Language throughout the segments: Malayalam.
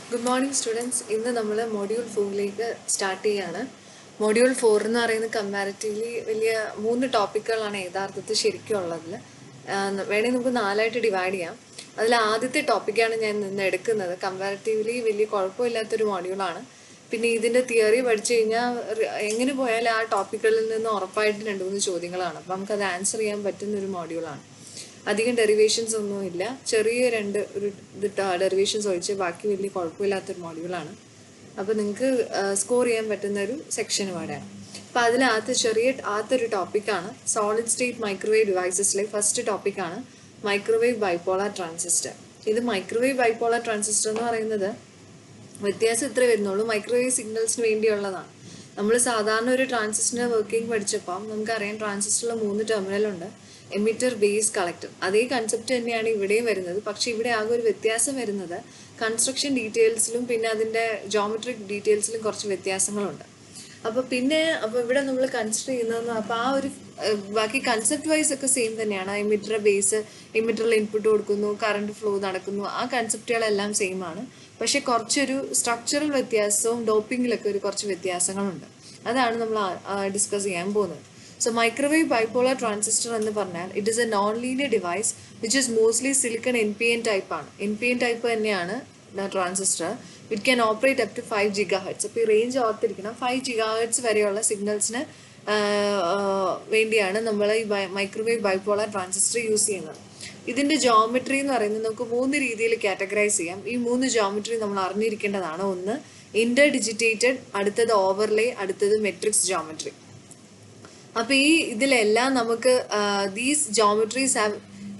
Good morning students. ഇന്ന് നമ്മൾ മൊഡ്യൂൾ 4ലേക്ക് സ്റ്റാർട്ട് ചെയ്യാണ്. മൊഡ്യൂൾ 4 എന്ന് പറയുന്നത് കമ്പാരിറ്റീവ്ലി വലിയ 3 ടോപ്പിക്കുകളാണ് യഥാർത്ഥത്തിൽ ശരിക്കും ഉള്ളത്. വേണമെങ്കിൽ നമുക്ക് 4ആയിട്ട് ഡിവൈഡ് ചെയ്യാം. അതിൽ ആദ്യത്തെ ടോപ്പിക്കാണ് ഞാൻ ഇന്ന് എടുക്കുന്നത്. കമ്പാരിറ്റീവ്ലി വലിയ കുഴപ്പമില്ലാത്തൊരു മൊഡ്യൂളാണ്. പിന്നെ ഇതിൻ്റെ തിയറി പഠിച്ചു കഴിഞ്ഞാൽ എങ്ങനെ പോയാലും ആ ടോപ്പിക്കുകളിൽ നിന്ന് ഉറപ്പായിട്ട് 2-3 ചോദ്യങ്ങളാണ്. അപ്പം നമുക്കത് ആൻസർ ചെയ്യാൻ പറ്റുന്ന ഒരു മൊഡ്യൂളാണ്. അധികം ഡെറിവേഷൻസ് ഒന്നുമില്ല, ചെറിയ ഒരു ഡെറിവേഷൻസ് ഒഴിച്ച് ബാക്കി വലിയ കുഴപ്പമില്ലാത്തൊരു മോഡ്യൂളാണ്. അപ്പോൾ നിങ്ങൾക്ക് സ്കോർ ചെയ്യാൻ പറ്റുന്ന ഒരു സെക്ഷൻ ഇവിടെയാണ്. അപ്പോൾ ആദ്യത്തെ ടോപ്പിക്കാണ് സോളിഡ് സ്റ്റേറ്റ് മൈക്രോവേവ് ഡിവൈസസിലെ ഫസ്റ്റ് ടോപ്പിക്കാണ് മൈക്രോവേവ് ബൈപോളാർ ട്രാൻസിസ്റ്റർ. ഇത് മൈക്രോവേവ് ബൈപോളാർ ട്രാൻസിസ്റ്റർ എന്ന് പറയുന്നത് വ്യത്യാസം ഇത്രേ വരുന്നുള്ളൂ, മൈക്രോവേവ് സിഗ്നൽസിന് വേണ്ടിയുള്ളതാണ്. നമ്മൾ സാധാരണ ഒരു ട്രാൻസിസ്റ്ററിൻ്റെ വർക്കിംഗ് പഠിച്ചപ്പം നമുക്കറിയാം ട്രാൻസിസ്റ്ററിൽ 3 ടെർമിനലുണ്ട്, എമിറ്റർ, ബേസ്, കളക്ടർ. അതേ കൺസെപ്റ്റ് തന്നെയാണ് ഇവിടെയും വരുന്നത്. പക്ഷേ ഇവിടെ ആകെ ഒരു വ്യത്യാസം വരുന്നത് കൺസ്ട്രക്ഷൻ ഡീറ്റെയിൽസിലും പിന്നെ അതിൻ്റെ ജോമെട്രിക് ഡീറ്റെയിൽസിലും കുറച്ച് വ്യത്യാസങ്ങളുണ്ട്. അപ്പോൾ ഇവിടെ നമ്മൾ കൺസിഡർ ചെയ്യുന്നതെന്ന് അപ്പോൾ ആ ഒരു ബാക്കി കൺസെപ്റ്റ് വൈസ് ഒക്കെ സെയിം തന്നെയാണ്. എമിറ്റർ, ബേസ്, എമിറ്ററിൽ ഇൻപുട്ട് കൊടുക്കുന്നു, കറണ്ട് ഫ്ലോ നടക്കുന്നു, ആ കൺസെപ്റ്റുകളെല്ലാം സെയിം ആണ്. പക്ഷെ കുറച്ചൊരു സ്ട്രക്ചറൽ വ്യത്യാസവും ഡോപ്പിങ്ങിലൊക്കെ കുറച്ച് വ്യത്യാസങ്ങളുണ്ട്. അതാണ് നമ്മൾ ഡിസ്കസ് ചെയ്യാൻ പോകുന്നത്. So microwave bipolar transistor എന്ന് പറഞ്ഞാൽ it is a non-linear device which is mostly silicon NPN type ആണ്. NPN type തന്നെയാണ് transistor. It can operate up to 5 GHz. അപ്പോൾ ഈ റേഞ്ച് ഓർത്തിരിക്കണം. 5 GHz വരെയുള്ള സിഗ്നൽസിന് വേണ്ടിയാണ് നമ്മൾ ഈ മൈക്രോവേവ് ബൈപോളാർ ട്രാൻസിസ്റ്റർ യൂസ് ചെയ്യുന്നത്. ഇതിൻ്റെ ജോമെട്രി എന്ന് പറയുന്നത് നമുക്ക് 3 രീതിയിൽ കാറ്റഗറൈസ് ചെയ്യാം. ഈ 3 ജോമെട്രി നമ്മൾ അറിഞ്ഞിരിക്കേണ്ടതാണ്. ഒന്ന് ഇന്റർ ഡിജിറ്റേറ്റഡ്, അടുത്തത് ഓവർലേ, അടുത്തത് മെട്രിക്സ് ജോമെട്രി. അപ്പോൾ ഇതിലെല്ലാം നമുക്ക് these geometries have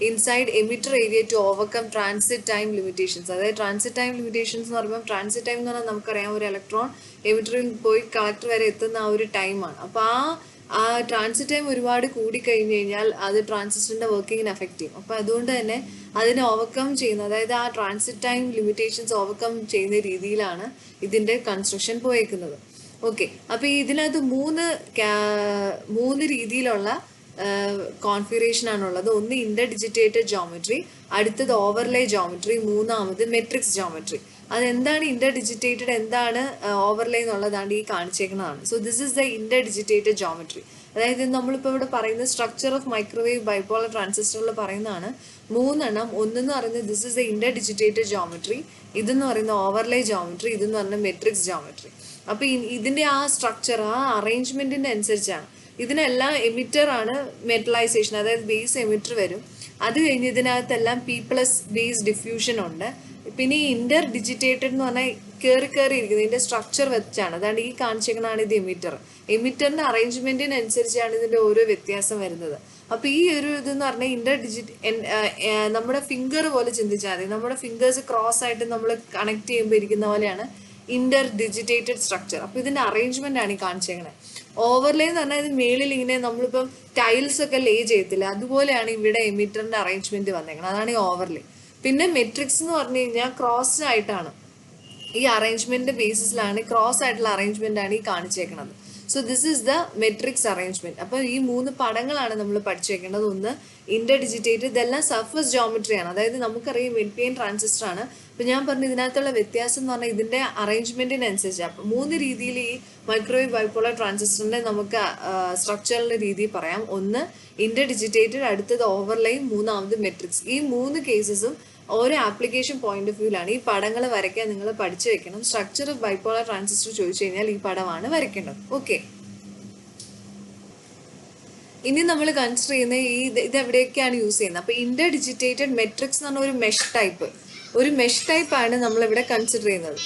inside emitter area to overcome transit time limitations. അതായത് ട്രാൻസിറ്റ് ടൈം ലിമിറ്റേഷൻസ് എന്ന് പറയുമ്പോൾ ട്രാൻസിറ്റ് ടൈം എന്ന് പറഞ്ഞാൽ നമുക്കറിയാം ഒരു ഇലക്ട്രോൺ എമിറ്ററിൽ പോയി കളക്ടർ വരെ എത്തുന്ന ആ ഒരു ടൈമാണ്. അപ്പോൾ ആ ട്രാൻസിറ്റ് ടൈം ഒരുപാട് കൂടിക്കഴിഞ്ഞ് കഴിഞ്ഞാൽ അത് ട്രാൻസിസ്റ്ററിൻ്റെ വർക്കിങ്ങിനെ എഫക്റ്റ് ചെയ്യും. അപ്പോൾ അതുകൊണ്ട് തന്നെ അതിനെ ഓവർകം ചെയ്യുന്ന, അതായത് ആ ട്രാൻസിറ്റ് ടൈം ലിമിറ്റേഷൻസ് ഓവർകം ചെയ്യുന്ന രീതിയിലാണ് ഇതിൻ്റെ കൺസ്ട്രക്ഷൻ പോയേക്കുന്നത്. ഓക്കെ, അപ്പോൾ ഇതിനകത്ത് 3 രീതിയിലുള്ള കോൺഫിഗറേഷൻ ആണുള്ളത്. ഒന്ന് ഇന്റർ ഡിജിറ്റേറ്റഡ് ജോമെട്രി, അടുത്തത് ഓവർലേ ജോമെട്രി, മൂന്നാമത് മെട്രിക്സ് ജോമെട്രി. അതെന്താണ് ഇന്റർ ഡിജിറ്റേറ്റഡ്, എന്താണ് ഓവർലേ എന്നുള്ളതാണ് ഈ കാണിച്ചേക്കുന്നതാണ്. So this is the interdigitated geometry. അതായത് നമ്മളിപ്പോൾ ഇവിടെ പറയുന്ന സ്ട്രക്ചർ ഓഫ് മൈക്രോവേവ് ബൈപോളാർ ട്രാൻസിസ്റ്ററിൽ പറയുന്നതാണ് 3 എണ്ണം. ഒന്നെന്ന് പറയുന്നത് this is the interdigitated geometry, ഇതെന്ന് പറയുന്ന ഓവർലേ ജോമെട്രി, ഇതെന്ന് പറയുന്ന മെട്രിക്സ് ജോമെട്രി. അപ്പോൾ ഇതിൻ്റെ ആ സ്ട്രക്ചർ, ആ അറേഞ്ച്മെൻറ്റിൻ്റെ അനുസരിച്ചാണ്. ഇതിനെല്ലാം എമിറ്റർ ആണ് മെറ്റലൈസേഷൻ, അതായത് ബേസ് എമിറ്റർ വരും. അത് കഴിഞ്ഞ് ഇതിനകത്തെല്ലാം P+ ബേസ് ഡിഫ്യൂഷൻ ഉണ്ട്. പിന്നെ ഈ ഇന്റർ ഡിജിറ്റേറ്റഡ് എന്ന് പറഞ്ഞാൽ കയറി ഇരിക്കുന്നത് ഇതിൻ്റെ സ്ട്രക്ചർ വെച്ചാണ്. അതാണ് ഈ കാണിച്ചേക്കുന്നതാണ് ഇത് എമിറ്റർ. എമിറ്ററിൻ്റെ അറേഞ്ച്മെൻറ്റിനനുസരിച്ചാണ് ഇതിൻ്റെ ഓരോ വ്യത്യാസം വരുന്നത്. അപ്പോൾ ഈ ഒരു ഇതെന്ന് പറഞ്ഞാൽ നമ്മുടെ ഫിംഗർ പോലെ ചിന്തിച്ചാൽ മതി. നമ്മുടെ ഫിംഗേഴ്സ് ക്രോസ് ആയിട്ട് നമ്മൾ കണക്ട് ചെയ്യുമ്പോൾ ഇരിക്കുന്ന പോലെയാണ് ഇന്റർ ഡിജിറ്റേറ്റഡ് സ്ട്രക്ചർ. അപ്പോൾ ഇതിൻ്റെ അറേഞ്ച്മെൻ്റ് ആണ് ഈ കാണിച്ചേക്കുന്നത്. ഓവർലേ എന്ന് പറഞ്ഞാൽ ഇത് മേളിൽ ഇങ്ങനെ നമ്മളിപ്പം ടൈൽസ് ഒക്കെ ലേ ചെയ്യത്തില്ല, അതുപോലെയാണ് ഇവിടെ എമിറ്ററിൻ്റെ അറേഞ്ച്മെൻറ്റ് വന്നേക്കുന്നത്. അതാണ് ഈ ഓവർലേ. പിന്നെ മെട്രിക്സ് എന്ന് പറഞ്ഞു കഴിഞ്ഞാൽ ക്രോസ് ആയിട്ടാണ്, ഈ അറേഞ്ച്മെൻറ്റ് ബേസിസിലാണ്, ക്രോസ് ആയിട്ടുള്ള അറേഞ്ച്മെൻ്റ് ആണ് ഈ കാണിച്ചേക്കുന്നത്. So this is the matrix arrangement. അപ്പോൾ ഈ 3 പടങ്ങളാണ് നമ്മൾ പഠിച്ചു വെക്കേണ്ടത്. ഒന്ന് ഇന്റർ ഡിജിറ്റേറ്റഡ്, ഇതെല്ലാം സർഫസ് ജോമെട്രിയാണ്. അതായത് നമുക്കറിയാം NPN ട്രാൻസിസ്റ്റർ ആണ്. അപ്പോൾ ഞാൻ പറഞ്ഞു ഇതിനകത്തുള്ള വ്യത്യാസം എന്ന് പറഞ്ഞാൽ ഇതിൻ്റെ അറേഞ്ച്മെൻറ്റിനനുസരിച്ചാണ്. അപ്പോൾ 3 രീതിയിൽ ഈ മൈക്രോവേവ് ബൈപോളാർ ട്രാൻസിസ്റ്ററിൻ്റെ നമുക്ക് സ്ട്രക്ചറിൻ്റെ രീതി പറയാം. ഒന്ന് ഇന്റർ ഡിജിറ്റേറ്റഡ്, അടുത്തത് ഓവർലേ, മൂന്നാമത് മെട്രിക്സ്. ഈ 3 കേസസും ഓരോ ആപ്ലിക്കേഷൻ പോയിന്റ് ഓഫ് വ്യൂലാണ്. ഈ പടങ്ങൾ വരയ്ക്കാൻ നിങ്ങൾ പഠിച്ചു വെക്കണം. സ്ട്രക്ചർ ഓഫ് ബൈപോളാർ ട്രാൻസിസ്റ്റർ ചോദിച്ചു കഴിഞ്ഞാൽ ഈ പടമാണ് വരയ്ക്കേണ്ടത്. ഓക്കെ, ഇനി നമ്മൾ കൺസിഡർ ചെയ്യുന്ന ഇത് എവിടെയൊക്കെയാണ് യൂസ് ചെയ്യുന്നത്. അപ്പോൾ ഇന്റർ ഡിജിറ്റേറ്റഡ് മെട്രിക്സ് എന്ന് പറഞ്ഞ ഒരു മെഷ് ടൈപ്പാണ് നമ്മളിവിടെ കൺസിഡർ ചെയ്യുന്നത്.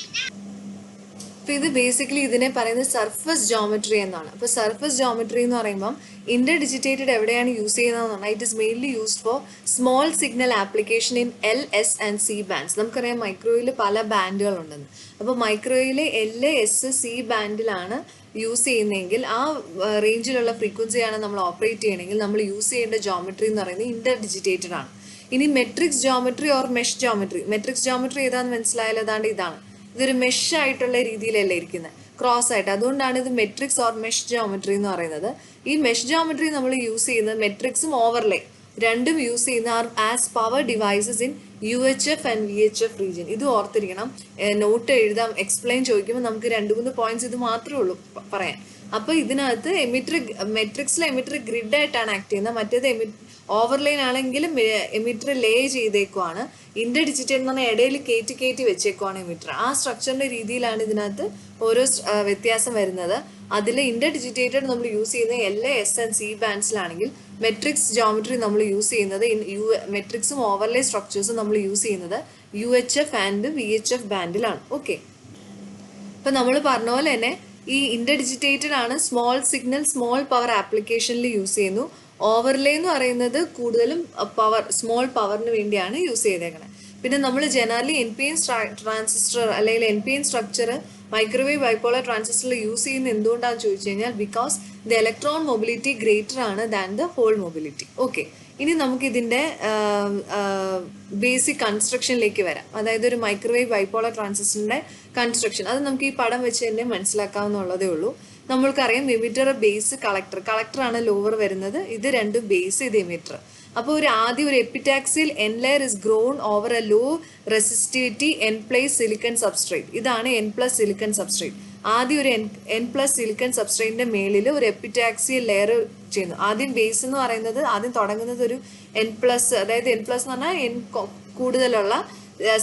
അപ്പോൾ ഇത് ബേസിക്കലി ഇതിനെ പറയുന്നത് സർഫസ് ജോമെട്രി എന്നാണ്. അപ്പോൾ സർഫസ് ജോമെട്രി എന്ന് പറയുമ്പം ഇന്റർ ഡിജിറ്റേറ്റഡ് എവിടെയാണ് യൂസ് ചെയ്യുന്നതെന്ന് പറഞ്ഞാൽ it is mainly used for small signal application in L, S and C bands. നമുക്കറിയാം മൈക്രോവേവിൽ പല ബാൻഡുകളുണ്ടെന്ന്. അപ്പോൾ മൈക്രോവേവിൽ L, S, C ബാൻഡിലാണ് യൂസ് ചെയ്യുന്നതെങ്കിൽ ആ റേഞ്ചിലുള്ള ഫ്രീക്വൻസിയാണ് നമ്മൾ ഓപ്പറേറ്റ് ചെയ്യണമെങ്കിൽ നമ്മൾ യൂസ് ചെയ്യേണ്ട ജോമെട്രി എന്ന് പറയുന്നത് ഇന്റർ ഡിജിറ്റേറ്റഡ് ആണ്. ഇനി matrix geometry or mesh geometry. Matrix geometry ഏതാണെന്ന് മനസ്സിലായാലും അതാണ്ട് ഇതാണ്. ഇതൊരു മെഷ് ആയിട്ടുള്ള രീതിയിലല്ല ഇരിക്കുന്നത്, ക്രോസ് ആയിട്ട്. അതുകൊണ്ടാണ് ഇത് മെട്രിക്സ് ഓർ മെഷ് ജോമെട്രി എന്ന് പറയുന്നത്. ഈ മെഷ് ജോമെട്രി നമ്മൾ യൂസ് ചെയ്യുന്നത് മെട്രിക്സും ഓവർലേ രണ്ടും യൂസ് ചെയ്യുന്ന as power devices in UHF and VHF region. ഇത് ഓർത്തിരിക്കണം. നോട്ട് എഴുതാം, എക്സ്പ്ലെയിൻ ചോദിക്കുമ്പോൾ നമുക്ക് 2-3 പോയിന്റ്സ് ഇത് മാത്രമേ ഉള്ളൂ പറയാൻ. അപ്പോൾ ഇതിനകത്ത് മെട്രിക്സിലെ എമിറ്റർ ഗ്രിഡ് ആയിട്ടാണ് ആക്ട് ചെയ്യുന്നത്. മറ്റേത് ഓവർലൈൻ ആണെങ്കിൽ എമിറ്റർ ലേ ചെയ്തേക്കുവാണ്. ഇന്റർ ഡിജിറ്റേറ്റ് എന്ന് പറഞ്ഞാൽ ഇടയിൽ കയറ്റി വെച്ചേക്കുവാണ് എമിറ്റർ. ആ സ്ട്രക്ചറിന്റെ രീതിയിലാണ് ഇതിനകത്ത് ഓരോ വ്യത്യാസം വരുന്നത്. അതിൽ ഇന്റർ ഡിജിറ്റേറ്റഡ് നമ്മൾ യൂസ് ചെയ്യുന്നത് LA, S and C ബാൻഡ്സിലാണെങ്കിൽ മെട്രിക്സ് ജോമെട്രി നമ്മൾ യൂസ് ചെയ്യുന്നത് മെട്രിക്സും ഓവർലേ സ്ട്രക്ചേഴ്സും നമ്മൾ യൂസ് ചെയ്യുന്നത് UHF ആൻഡ് VHF ബാൻഡിലാണ്. ഓക്കെ, ഇപ്പം നമ്മൾ പറഞ്ഞ പോലെ തന്നെ ഈ ഇന്റർ ഡിജിറ്റേറ്റഡ് ആണ് സ്മോൾ സിഗ്നൽ സ്മോൾ പവർ ആപ്ലിക്കേഷനിൽ യൂസ് ചെയ്യുന്നു. ഓവർലേ എന്ന് പറയുന്നത് കൂടുതലും സ്മോൾ പവറിന് വേണ്ടിയാണ് യൂസ് ചെയ്തേക്കുന്നത്. പിന്നെ നമ്മൾ ജനറലി NPN ട്രാൻസിസ്റ്റർ അല്ലെങ്കിൽ NPN സ്ട്രക്ചർ മൈക്രോവേവ് ബൈപോളർ ട്രാൻസിസ്റ്ററിൽ യൂസ് ചെയ്യുന്നത് എന്തുകൊണ്ടാണെന്ന് ചോദിച്ചു കഴിഞ്ഞാൽ because the electron mobility greater ആണ് than the hole mobility. Okay, ഇനി നമുക്കിതിൻ്റെ ബേസിക് കൺസ്ട്രക്ഷനിലേക്ക് വരാം. അതായത് ഒരു മൈക്രോവേവ് ബൈപോളർ ട്രാൻസിസ്റ്ററിൻ്റെ കൺസ്ട്രക്ഷൻ അത് നമുക്ക് ഈ പടം വെച്ച് തന്നെ മനസ്സിലാക്കാവുന്നുള്ളതേ ഉള്ളൂ. നമ്മൾക്കറിയാം എമിറ്റർ, ബേസ്, കളക്ടറാണ് ലോവർ വരുന്നത്. ഇത് രണ്ടും ബേസ്, ഇത് എമിറ്റർ. അപ്പോൾ ആദ്യം ഒരു epitaxial N layer is grown over a low resistivity N+ silicon substrate. ഇതാണ് N+ സിലിക്കൺ സബ്സ്ട്രേറ്റ്. ആദ്യം ഒരു N+ സിലിക്കൺ സബ്സ്ട്രേറ്റിന്റെ മേളിൽ ഒരു എപ്പിറ്റാക്സിയൽ ലെയർ ചെയ്യുന്നു. ആദ്യം ബേസ് എന്ന് പറയുന്നത് ആദ്യം തുടങ്ങുന്നത് ഒരു N+, അതായത് N+ എന്ന് പറഞ്ഞാൽ N കൂടുതലുള്ള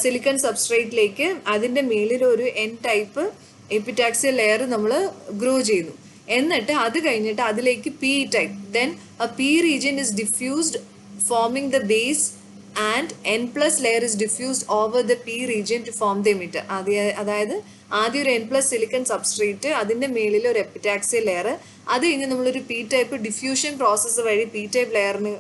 സിലിക്കൺ സബ്സ്ട്രേറ്റിലേക്ക് അതിന്റെ മേളിൽ ഒരു N ടൈപ്പ് എപ്പിറ്റാക്സിയൽ ലെയർ നമ്മൾ ഗ്രോ ചെയ്യുന്നു. എന്നിട്ട് അത് കഴിഞ്ഞിട്ട് അതിലേക്ക് P type, then a P region is diffused forming the base and N+ layer is diffused over the P region to form the emitter. അതായത് ആദ്യം ഒരു N+ സിലിക്കൺ സബ്സ്ട്രേറ്റ്, അതിൻ്റെ മേളിൽ ഒരു എപ്പിറ്റാക്സിയൽ ലെയർ, അത് കഴിഞ്ഞ് നമ്മളൊരു P ടൈപ്പ് ഡിഫ്യൂഷൻ പ്രോസസ്സ് വഴി P ടൈപ്പ് ലെയറിന്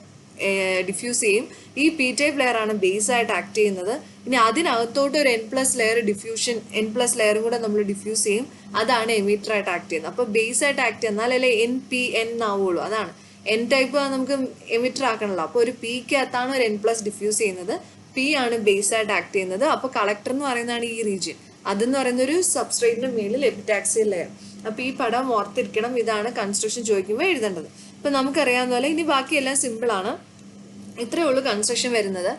ഡിഫ്യൂസ് ചെയ്യും. ഈ P ടൈപ്പ് ലെയർ ആണ് ബേസ് ആയിട്ട് ആക്ട് ചെയ്യുന്നത്. ഇനി അതിനകത്തോട്ട് ഒരു N+ ലെയർ ഡിഫ്യൂഷൻ N+ ലെയറും കൂടെ നമ്മൾ ഡിഫ്യൂസ് ചെയ്യും. അതാണ് എമിറ്റർ ആയിട്ട് ആക്ട് ചെയ്യുന്നത്. അപ്പോൾ ബേസ് ആയിട്ട് ആക്ട് ചെയ്യുന്നാലല്ലേ NPN ആവുള്ളൂ. അതാണ് N ടൈപ്പ് നമുക്ക് എമിറ്റർ ആക്കണല്ലോ. അപ്പോൾ ഒരു Pക്കകത്താണ് ഒരു N+ ഡിഫ്യൂസ് ചെയ്യുന്നത്. P ആണ് ബേസ് ആയിട്ട് ആക്ട് ചെയ്യുന്നത്. അപ്പോൾ കളക്ടർ എന്ന് പറയുന്നതാണ് ഈ റീജിയൻ. അതെന്ന് പറയുന്ന ഒരു സബ്സ്ട്രേറ്റിന്റെ മേളിൽ എപ്പിറ്റാക്സിയൽ ലെയർ. അപ്പോൾ ഈ പടം ഓർത്തിരിക്കണം. ഇതാണ് കൺസ്ട്രക്ഷൻ ചോദിക്കുമ്പോൾ എഴുതേണ്ടത്. ഇപ്പം നമുക്കറിയാവുന്ന പോലെ ഇനി ബാക്കിയെല്ലാം സിമ്പിളാണ്. ഇത്രയേ ഉള്ളൂ കൺസ്ട്രക്ഷൻ വരുന്നത്.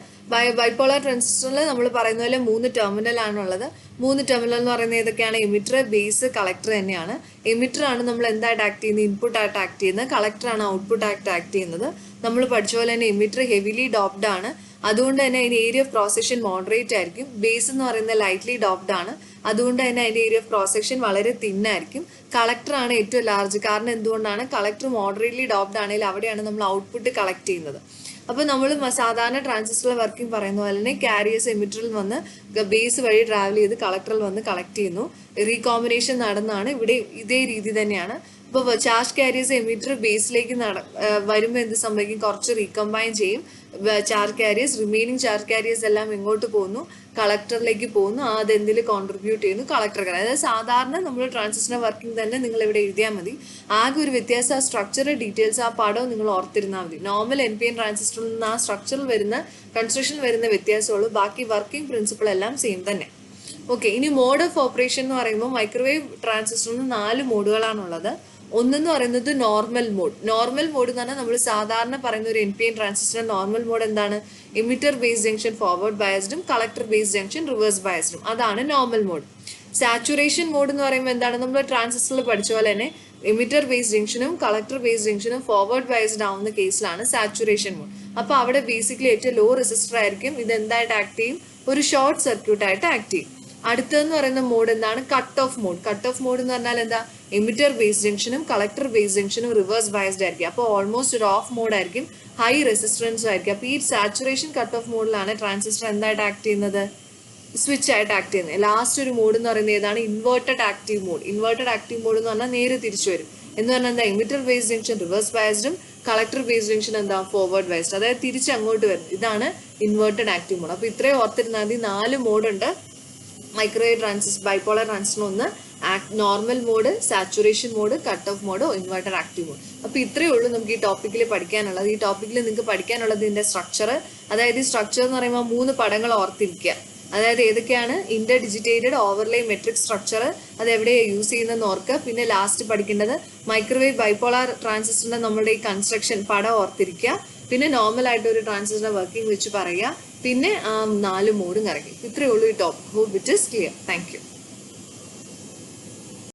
ബൈപോളർ ട്രാൻസിസ്റ്ററിൽ നമ്മൾ പറയുന്ന പോലെ 3 ടെർമിനൽ ആണുള്ളത്. 3 ടെർമിനൽ എന്ന് പറയുന്നത് ഏതൊക്കെയാണ്? എമിറ്റർ, ബേസ്, കളക്ടർ തന്നെയാണ്. എമിറ്റർ ആണ് നമ്മൾ എന്തായിട്ട് ആക്ട് ചെയ്യുന്നത്? ഇൻപുട്ട് ആയിട്ട് ആക്ട് ചെയ്യുന്നത്. കളക്ടർ ആണ് ഔട്ട്പുട്ട് ആയിട്ട് ആക്ട് ചെയ്യുന്നത്. നമ്മൾ പഠിച്ച പോലെ തന്നെ എമിറ്റർ ഹെവിലി ഡോപ്ഡ് ആണ്. അതുകൊണ്ട് തന്നെ അതിന് area of cross section moderate ആയിരിക്കും. ബേസ് എന്ന് പറയുന്നത് ലൈറ്റ്ലി ഡോപ്ഡ് ആണ്. അതുകൊണ്ട് തന്നെ അതിൻ്റെ ഏരിയ ഓഫ് ക്രോസ് സെക്ഷൻ വളരെ തിന്നായിരിക്കും. കളക്ടർ ആണ് ഏറ്റവും ലാർജ്. കാരണം എന്തുകൊണ്ടാണ്? കളക്ടർ മോഡറേറ്റ്ലി ഡോപ്ഡ് ആണെങ്കിൽ അവിടെയാണ് നമ്മൾ ഔട്ട്പുട്ട് കളക്ട് ചെയ്യുന്നത്. അപ്പോൾ നമ്മൾ സാധാരണ ട്രാൻസിസ്റ്റർ വർക്കിംഗ് പറയുന്ന പോലെ തന്നെ ക്യാരിയേഴ്സ് എമിറ്ററിൽ വന്ന് ബേസ് വഴി ട്രാവൽ ചെയ്ത് കളക്ടറിൽ വന്ന് കളക്ട് ചെയ്യുന്നു. റീകോമ്പിനേഷൻ നടന്നാണ്. ഇവിടെ ഇതേ രീതി തന്നെയാണ്. ഇപ്പോൾ ചാർജ് ക്യാരിയേഴ്സ് എമിറ്റർ ബേസിലേക്ക് വരുമ്പോൾ എന്ത് സംഭവിക്കും? കുറച്ച് റീകമ്പൈൻ ചെയ്യും charge carriers. Remaining charge carriers എല്ലാം എങ്ങോട്ട് പോകുന്നു? കളക്ടറിലേക്ക് പോകുന്നു. അതെന്തിൽ കോൺട്രിബ്യൂട്ട് ചെയ്യുന്നു? കളക്ടർ. അതായത് സാധാരണ നമ്മൾ ട്രാൻസിസ്റ്റർ വർക്കിംഗ് തന്നെ നിങ്ങൾ ഇവിടെ എഴുതിയാൽ മതി. ആകെ ഒരു വ്യത്യാസം ആ സ്ട്രക്ചർ ഡീറ്റെയിൽസ് ആ പടവും നിങ്ങൾ ഓർത്തിരുന്നാൽ മതി. നോർമൽ NPN ട്രാൻസിസ്റ്ററിൽ നിന്ന് ആ സ്ട്രക്ചറിൽ വരുന്ന കൺസ്ട്രക്ഷൻ വരുന്ന വ്യത്യാസമുള്ളൂ. ബാക്കി വർക്കിംഗ് പ്രിൻസിപ്പിൾ എല്ലാം സെയിം തന്നെ. ഓക്കെ, ഇനി മോഡ് ഓഫ് ഓപ്പറേഷൻ എന്ന് പറയുമ്പോൾ മൈക്രോവേവ് ട്രാൻസിസ്റ്ററിന് 4 മോഡുകളാണുള്ളത്. ഒന്നെന്ന് പറയുന്നത് നോർമൽ മോഡ്. നോർമൽ മോഡ് എന്ന് പറഞ്ഞാൽ നമ്മൾ സാധാരണ പറയുന്ന ഒരു NPN ട്രാൻസിസ്റ്റർ നോർമൽ മോഡ് എന്താണ്? എമിറ്റർ ബേസ് ജംഗ്ഷൻ ഫോർവേഡ് ബയസ്ഡും കളക്ടർ ബേസ് ജംഗ്ഷൻ റിവേഴ്സ് ബയസ്ഡും. അതാണ് നോർമൽ മോഡ്. സാച്ചുറേഷൻ മോഡ് എന്ന് പറയുമ്പോൾ എന്താണ്? നമ്മൾ ട്രാൻസിസ്റ്ററിൽ പഠിച്ച പോലെ തന്നെ എമിറ്റർ ബേസ് ജംഗ്ഷനും കളക്ടർ ബേസ് ജംഗ്ഷനും ഫോർവേഡ് ബയസ്ഡ് ആവുന്ന കേസിലാണ് സാച്ചുറേഷൻ മോഡ്. അപ്പോൾ അവിടെ ബേസിക്കലി ഏറ്റവും ലോ റെസിസ്റ്റർ ആയിരിക്കും. ഇത് എന്തായിട്ട് ആക്ട് ചെയ്യും? ഒരു ഷോർട്ട് സർക്യൂട്ട് ആയിട്ട് ആക്ട് ചെയ്യും. അടുത്തതെന്ന് പറയുന്ന മോഡ് എന്താണ്? Cut off mode. Cut off mode എന്ന് പറഞ്ഞാൽ എന്താ? എമിറ്റർ ബേസ് ജംഗ്ഷനും കളക്ടർ ബേസ് ജംഗ്ഷനും റിവേഴ്സ് ബയസ്ഡ് ആയിരിക്കും. അപ്പോൾ ഓൾമോസ്റ്റ് ഒരു ഓഫ് മോഡ് ആയിരിക്കും. ഹൈ റെസിസ്റ്റൻസും ആയിരിക്കും. അപ്പോൾ ഈ സാച്ചുറേഷൻ കട്ട് ഓഫ് മോഡിലാണ് ട്രാൻസിസ്റ്റർ എന്തായിട്ട് ആക്ട് ചെയ്യുന്നത്? സ്വിച്ച് ആയിട്ട് ആക്ട് ചെയ്യുന്നത്. ലാസ്റ്റ് ഒരു മോഡ് എന്ന് പറയുന്നത് ഏതാണ്? Inverted active mode. Inverted active mode എന്ന് പറഞ്ഞാൽ നേരെ തിരിച്ചു വരും. എന്ന് പറഞ്ഞാൽ എന്താ? എമിറ്റർ ബേസ് ജംഗ്ഷൻ റിവേഴ്സ് ബയസ്ഡും കളക്ടർ ബേസ് ജംഗ്ഷൻ എന്താ? Forward biased. അതായത് തിരിച്ച് അങ്ങോട്ട് വരുന്നത്. ഇതാണ് ഇൻവേർട്ടഡ് ആക്റ്റീവ് മോഡ്. അപ്പോൾ ഇത്രയും ഓർത്തിരുന്നാൽ മതി. 4 മോഡുണ്ട് മൈക്രോവേവ് ട്രാൻസിസ്റ്റർ ബൈപോളർ ട്രാൻസിസ്റ്റർ. ഒന്ന് normal mode, saturation mode, cut off mode, inverted active mode. അപ്പോൾ ഇത്രയേ ഉള്ളൂ നമുക്ക് ഈ ടോപ്പിക്കിൽ പഠിക്കാനുള്ളത്. ഈ ടോപ്പിക്കിൽ നിങ്ങൾക്ക് പഠിക്കാനുള്ളത് ഇതിൻ്റെ സ്ട്രക്ചർ. അതായത് ഈ സ്ട്രക്ചർ എന്ന് പറയുമ്പോൾ 3 പടങ്ങൾ ഓർത്തിരിക്കുക. അതായത് ഏതൊക്കെയാണ്? ഇന്റർ ഡിജിറ്റേറ്റഡ് ഓവർലേ മെട്രിക് സ്ട്രക്ചർ, അത് എവിടെയാണ് യൂസ് ചെയ്യുന്നതെന്ന് ഓർക്കുക. പിന്നെ ലാസ്റ്റ് പഠിക്കേണ്ടത് മൈക്രോവേവ് ബൈപോളാർ ട്രാൻസിസ്റ്ററിന്റെ നമ്മളുടെ ഈ കൺസ്ട്രക്ഷൻ പടം ഓർത്തിരിക്കുക. പിന്നെ നോർമലായിട്ട് ഒരു ട്രാൻസിസ്റ്റർ വർക്കിംഗ് വെച്ച് പറയുക, പിന്നെ 4 മോഡും കറക്കി. ഇത്രയേ ഉള്ളൂ ഈ topic. Hope it is clear. Thank U.